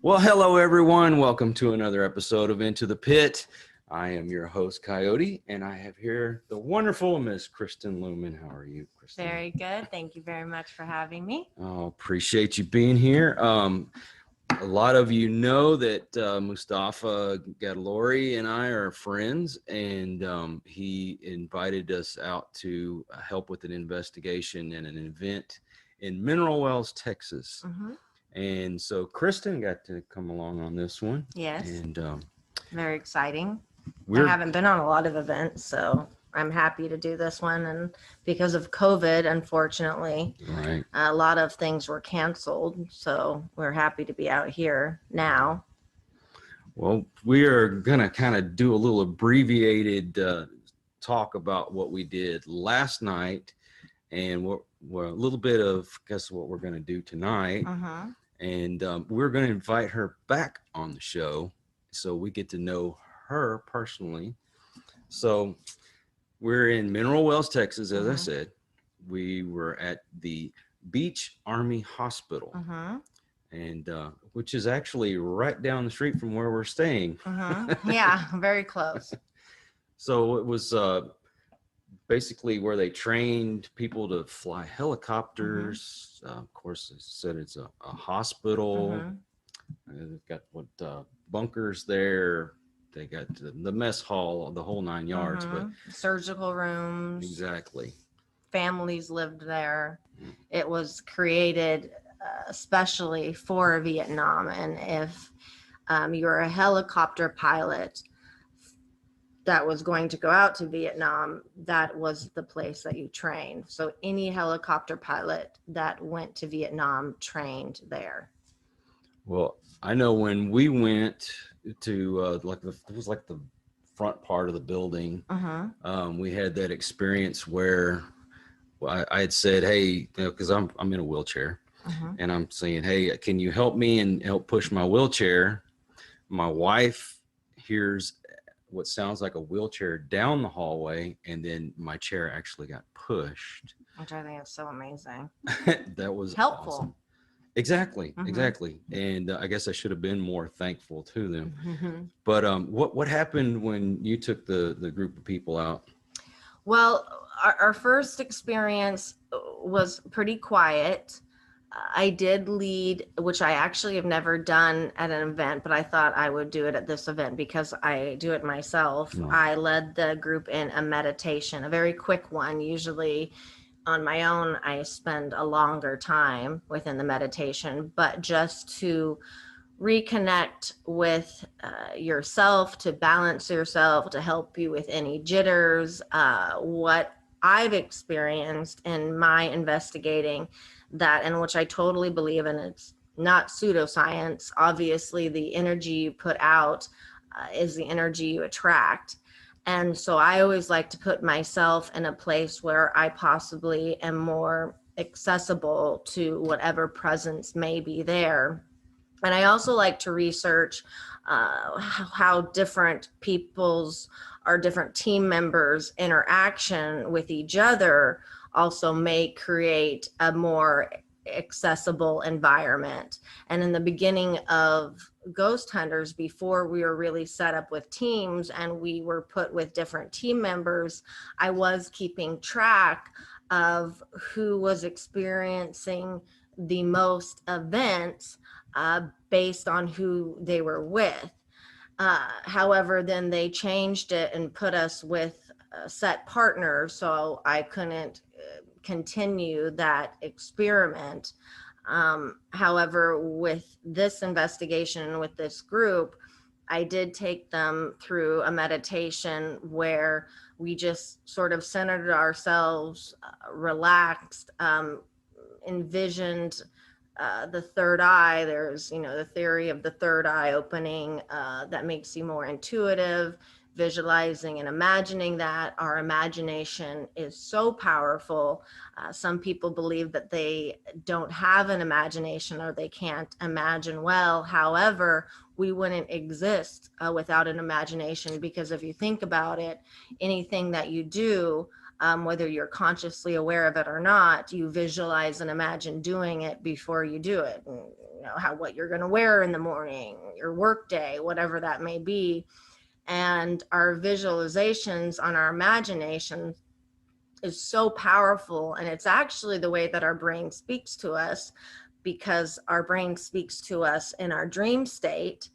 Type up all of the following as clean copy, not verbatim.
Well, hello, everyone. Welcome to another episode of Into the Pit. I am your host, Coyote, and I have here the wonderful Miss Kristen Luman. How are you, Kristen? Very good. Thank you very much for having me. Oh, appreciate you being here. A lot of you know that Mustafa Gadlori and I are friends, and he invited us out to help with an investigation and an event in Mineral Wells, Texas. Mm-hmm. And so Kristen got to come along on this one. Yes. And very exciting. I haven't been on a lot of events, so I'm happy to do this one. And because of COVID, unfortunately, right. A lot of things were canceled. So we're happy to be out here now. Well, we are going to kind of do a little abbreviated talk about what we did last night and we're a little bit of guess what we're going to do tonight. Mm-hmm. And we're going to invite her back on the show so we get to know her personally. So we're in Mineral Wells, Texas, as I said. We were at the Beach Army Hospital, and which is actually right down the street from where we're staying. Yeah, very close. So it was basically where they trained people to fly helicopters. Of course, they said it's a hospital. They've got bunkers there. They got the mess hall, the whole 9 yards. But surgical rooms. Exactly. Families lived there. It was created especially for Vietnam. And if you're a helicopter pilot that was going to go out to Vietnam, that was the place that you trained. So any helicopter pilot that went to Vietnam trained there. Well, I know when we went to it was like the front part of the building. We had that experience where I had said, hey, because I'm in a wheelchair, and I'm saying, hey, can you help me and help push my wheelchair? My wife hears what sounds like a wheelchair down the hallway, and then my chair actually got pushed. Which I think is so amazing. That was helpful. Awesome. Exactly. And I guess I should have been more thankful to them. But what happened when you took the group of people out? Well, our first experience was pretty quiet. I did lead, which I actually have never done at an event, but I thought I would do it at this event because I do it myself. No. I led the group in a meditation, a very quick one. Usually on my own, I spend a longer time within the meditation, but just to reconnect with yourself, to balance yourself, to help you with any jitters, what I've experienced in my investigating that, and which I totally believe in. It's not pseudoscience. Obviously, the energy you put out is the energy you attract. And so I always like to put myself in a place where I possibly am more accessible to whatever presence may be there. And I also like to research how different different team members' interaction with each other also may create a more accessible environment. And in the beginning of Ghost Hunters, before we were really set up with teams and we were put with different team members, I was keeping track of who was experiencing the most events based on who they were with. However, then they changed it and put us with set partners, so I couldn't continue that experiment. However, with this investigation and with this group, I did take them through a meditation where we just sort of centered ourselves, relaxed, envisioned the third eye. There's, the theory of the third eye opening that makes you more intuitive, visualizing and imagining that. Our imagination is so powerful. Some people believe that they don't have an imagination or they can't imagine well. However, we wouldn't exist without an imagination, because if you think about it, anything that you do whether you're consciously aware of it or not, you visualize and imagine doing it before you do it. And, what you're going to wear in the morning, your work day, whatever that may be. And our visualizations on our imagination is so powerful. And it's actually the way that our brain speaks to us, because our brain speaks to us in our dream state,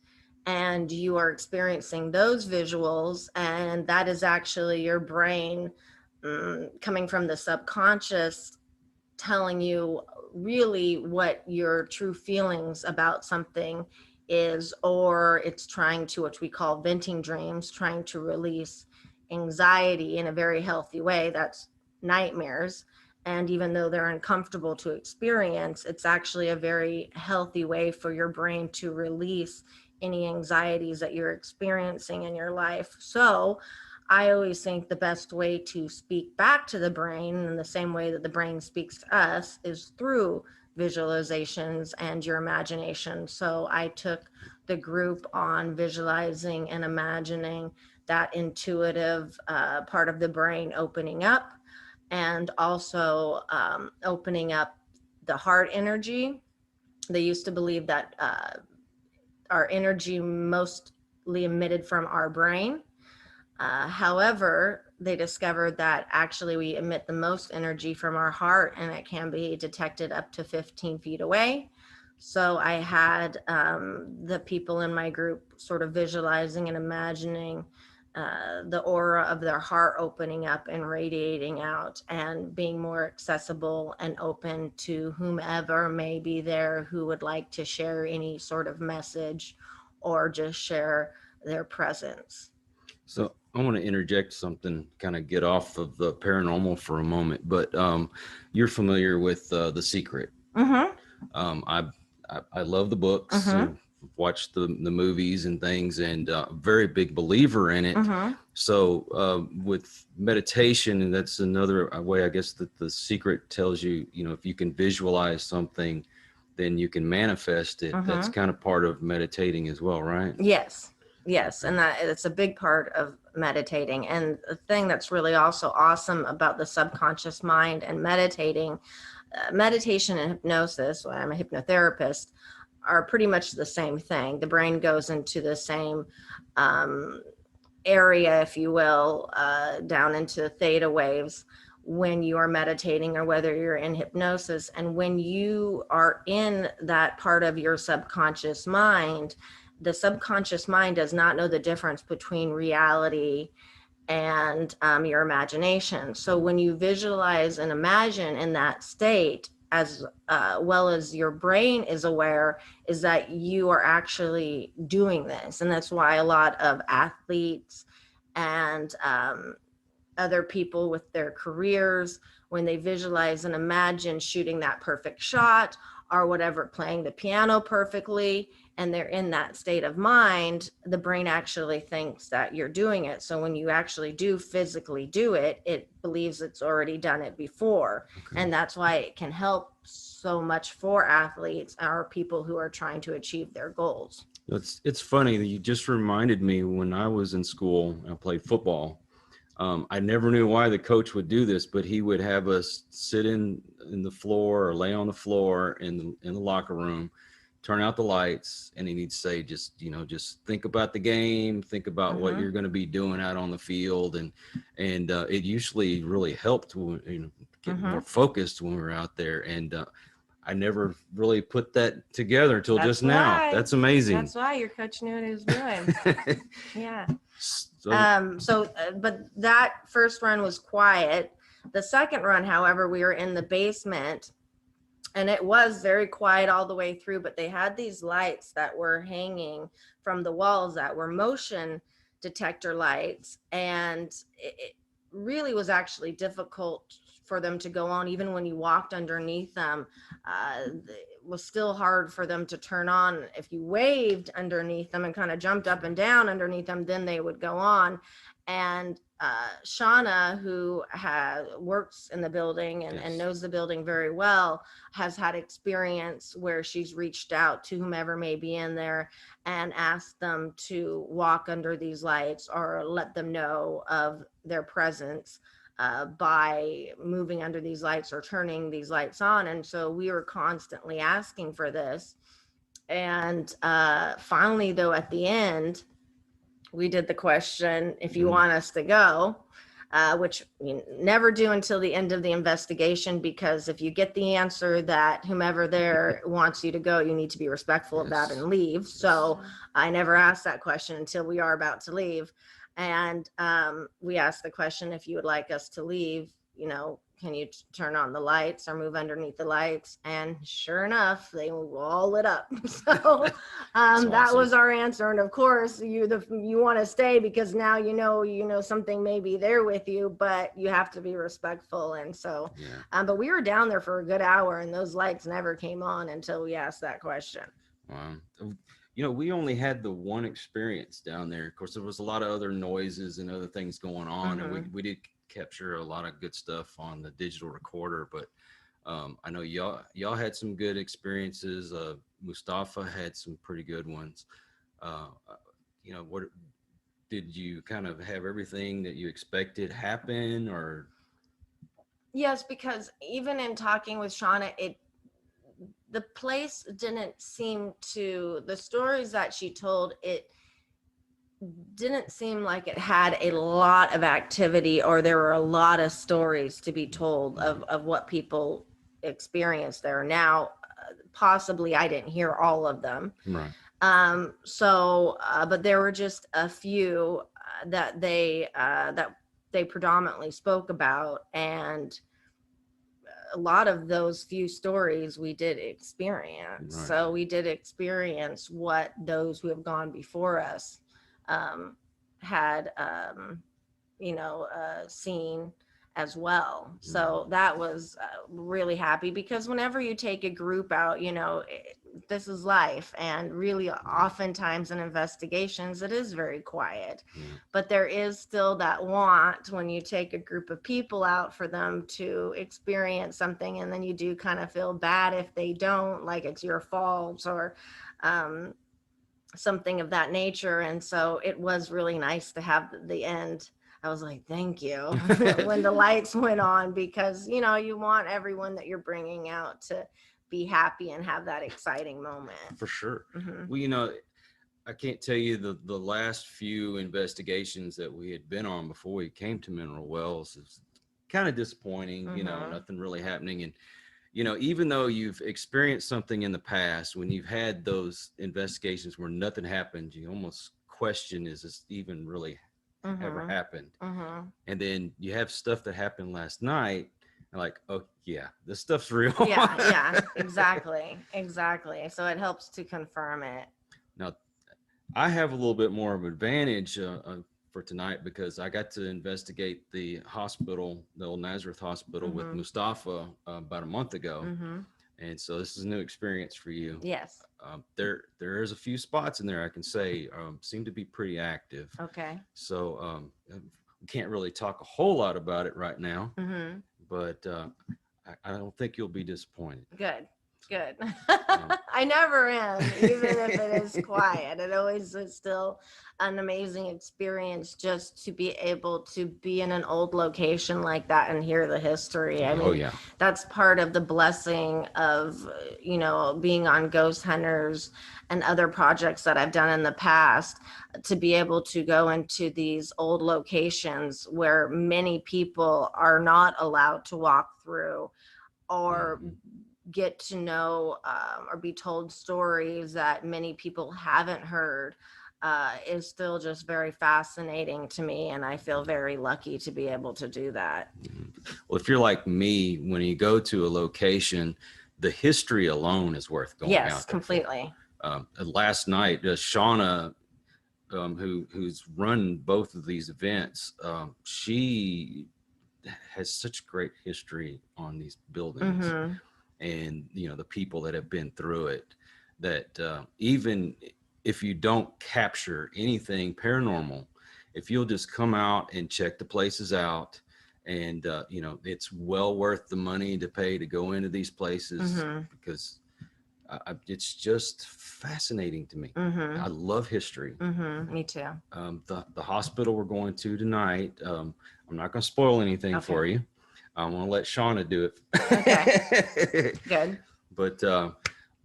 and you are experiencing those visuals, and that is actually your brain coming from the subconscious, telling you really what your true feelings about something is, or it's trying to, what we call venting dreams, trying to release anxiety in a very healthy way. That's nightmares. And even though they're uncomfortable to experience, it's actually a very healthy way for your brain to release any anxieties that you're experiencing in your life. So I always think the best way to speak back to the brain, in the same way that the brain speaks to us, is through visualizations and your imagination. So I took the group on visualizing and imagining that intuitive part of the brain opening up, and also opening up the heart energy. They used to believe that our energy mostly emitted from our brain. However, they discovered that actually we emit the most energy from our heart, and it can be detected up to 15 feet away. So I had the people in my group sort of visualizing and imagining the aura of their heart opening up and radiating out, and being more accessible and open to whomever may be there who would like to share any sort of message or just share their presence. So I want to interject something, kind of get off of the paranormal for a moment, but you're familiar with The Secret. Mm-hmm. Um, I, I love the books, Mm-hmm. watched the movies and things, and very big believer in it. Mm-hmm. So with meditation, and that's another way, I guess, that The Secret tells you, if you can visualize something, then you can manifest it. Mm-hmm. That's kind of part of meditating as well, right? Yes. Yes. Okay. And that it's a big part of meditating. And the thing that's really also awesome about the subconscious mind and meditating, meditation and hypnosis, well, I'm a hypnotherapist, are pretty much the same thing. The brain goes into the same um, area, if you will, down into theta waves when you are meditating, or whether you're in hypnosis. And when you are in that part of your subconscious mind, the subconscious mind does not know the difference between reality and your imagination. So when you visualize and imagine in that state, as well as your brain is aware, is that you are actually doing this. And that's why a lot of athletes and other people with their careers, when they visualize and imagine shooting that perfect shot or whatever, playing the piano perfectly, and they're in that state of mind, the brain actually thinks that you're doing it. So when you actually do physically do it, it believes it's already done it before. Okay. And that's why it can help so much for athletes or people who are trying to achieve their goals. It's funny that you just reminded me, when I was in school, I played football. I never knew why the coach would do this, but he would have us sit in the floor or lay on the floor in the locker room, turn out the lights, and he'd say, just think about the game, think about what you're going to be doing out on the field, and it usually really helped, get more focused when we were out there. And I never really put that together until just now. That's amazing. That's why your coach knew what he was doing. Yeah. But that first run was quiet. The second run, however, we were in the basement, and it was very quiet all the way through, but they had these lights that were hanging from the walls that were motion detector lights. And it really was actually difficult for them to go on. Even when you walked underneath them, it was still hard for them to turn on. If you waved underneath them and kind of jumped up and down underneath them, then they would go on. And Shauna, who works in the building and knows the building very well, has had experience where she's reached out to whomever may be in there and asked them to walk under these lights or let them know of their presence. by moving under these lights or turning these lights on. And so we were constantly asking for this. And finally, though, at the end, we did the question, if you want us to go, which we never do until the end of the investigation, because if you get the answer that whomever there wants you to go, you need to be respectful of that and leave. So I never asked that question until we are about to leave. And we asked the question, if you would like us to leave, can you turn on the lights or move underneath the lights? And sure enough, they all lit up. So that was our answer. And of course, you want to stay because now something may be there with you, but you have to be respectful. And so, but we were down there for a good hour, and those lights never came on until we asked that question. Wow. We only had the one experience down there. Of course, there was a lot of other noises and other things going on, and we did capture a lot of good stuff on the digital recorder. But I know y'all had some good experiences. Mustafa had some pretty good ones. What did you kind of have everything that you expected happen, or? Yes, because even in talking with Shauna, the place didn't seem to, the stories that she told, it didn't seem like it had a lot of activity, or there were a lot of stories to be told of what people experienced there. Now, possibly I didn't hear all of them. Right. But there were just a few that they predominantly spoke about, and a lot of those few stories we did experience. Right. So we did experience what those who have gone before us had seen as well. So that was really happy, because whenever you take a group out, this is life, and really oftentimes in investigations it is very quiet, but there is still that want when you take a group of people out for them to experience something, and then you do kind of feel bad if they don't, like it's your fault or something of that nature. And so it was really nice to have the end. I was like, thank you, when the lights went on, because, you want everyone that you're bringing out to be happy and have that exciting moment. For sure. Well, I can't tell you the last few investigations that we had been on before we came to Mineral Wells. It was kind of disappointing, nothing really happening. And even though you've experienced something in the past, when you've had those investigations where nothing happened, you almost question, is this even really ever happened? And then you have stuff that happened last night, and like, oh yeah, this stuff's real. yeah, exactly. So it helps to confirm it. Now, I have a little bit more of an advantage for tonight, because I got to investigate the hospital, the old Nazareth Hospital, with Mustafa about a month ago. And so this is a new experience for you. Yes. There is a few spots in there I can say seem to be pretty active. Okay. So we can't really talk a whole lot about it right now, but I don't think you'll be disappointed. Good. I never am, even if it is quiet. It always is still an amazing experience just to be able to be in an old location like that and hear the history. I mean, that's part of the blessing of, being on Ghost Hunters and other projects that I've done in the past, to be able to go into these old locations where many people are not allowed to walk through, or get to know or be told stories that many people haven't heard, is still just very fascinating to me, and I feel very lucky to be able to do that. Well, if you're like me, when you go to a location, the history alone is worth going out there. Yes, completely. Last night, Shauna, who's run both of these events, she has such great history on these buildings. And the people that have been through it, that even if you don't capture anything paranormal, if you'll just come out and check the places out, and it's well worth the money to pay to go into these places, because it's just fascinating to me. I love history. Me too. The hospital we're going to tonight, I'm not going to spoil anything for you. I want to let Shauna do it. Okay. Good. But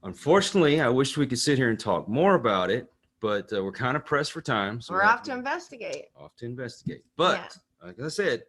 unfortunately, I wish we could sit here and talk more about it, but we're kind of pressed for time. So we're off to investigate. Off to investigate. But like I said,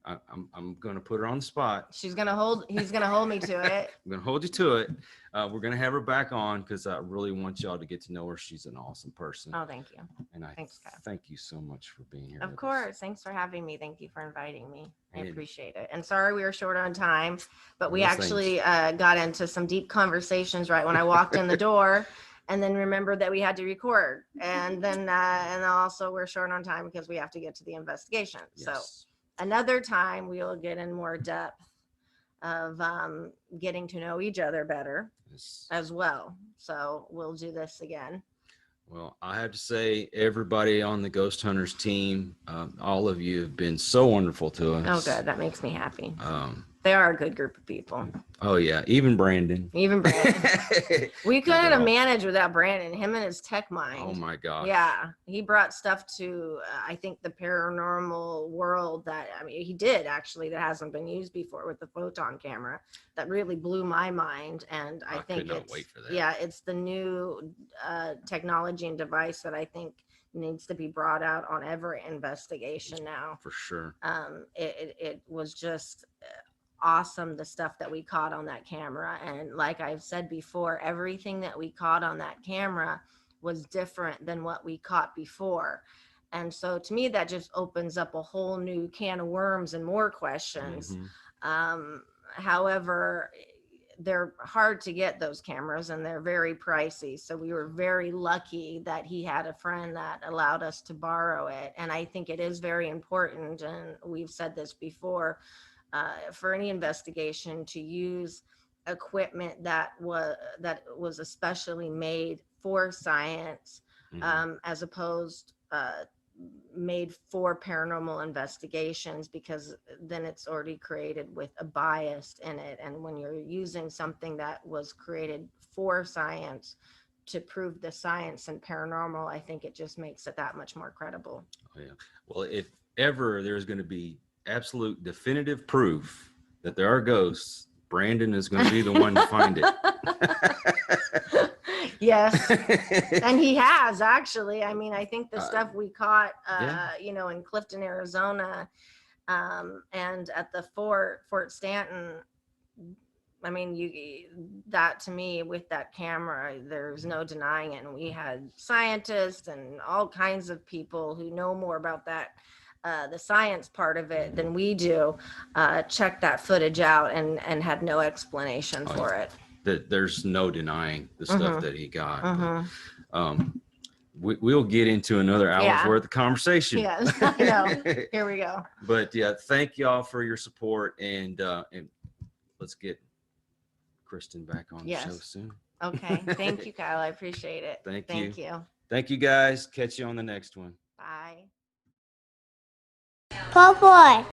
I'm going to put her on the spot. He's going to hold me to it. I'm going to hold you to it. We're going to have her back on because I really want y'all to get to know her. She's an awesome person. Oh, thank you. And Thanks, Kyle. Thank you so much for being here. Of course. Thanks for having me. Thank you for inviting me. I appreciate it. And sorry we were short on time, but we actually got into some deep conversations right when I walked in the door. And then remembered that we had to record. And then and also we're short on time because we have to get to the investigation. Yes. So another time we will get in more depth of getting to know each other better as well. So we'll do this again. Well, I have to say, everybody on the Ghost Hunters team, all of you have been so wonderful to us. Oh, good. That makes me happy. They are a good group of people. Oh, yeah. Even Brandon. We couldn't have managed without Brandon, him and his tech mind. Oh, my gosh. Yeah. He brought stuff to, I think, the paranormal world that, I mean, he did actually, that hasn't been used before with the photon camera. That really blew my mind. And I think could not wait for that. Yeah, it's the new technology and device that I think needs to be brought out on every investigation now. For sure. It was just awesome, the stuff that we caught on that camera. And like I've said before, everything that we caught on that camera was different than what we caught before. And so to me, that just opens up a whole new can of worms and more questions. However, they're hard to get, those cameras, and they're very pricey. So we were very lucky that he had a friend that allowed us to borrow it. And I think it is very important, and we've said this before, for any investigation to use equipment that was especially made for science, as opposed made for paranormal investigations, because then it's already created with a bias in it. And when you're using something that was created for science to prove the science and paranormal, I think it just makes it that much more credible. Oh, yeah. Well, if ever there's going to be absolute definitive proof that there are ghosts, Brandon is going to be the one to find it. Yes. And he has, actually. I mean, I think the stuff we caught, in Clifton, Arizona, and at the Fort Stanton, I mean, that to me, with that camera, there's no denying it. And we had scientists and all kinds of people who know more about that, the science part of it, than we do, check that footage out and had no explanation for it. There's no denying the stuff that he got. But, we'll get into another hour's worth of conversation. Yes, I know. Here we go. But yeah, thank y'all for your support, and let's get Kristen back on the show soon. Okay. Thank you, Kyle. I appreciate it. Thank you. Thank you, guys. Catch you on the next one. Bye. Poor boy.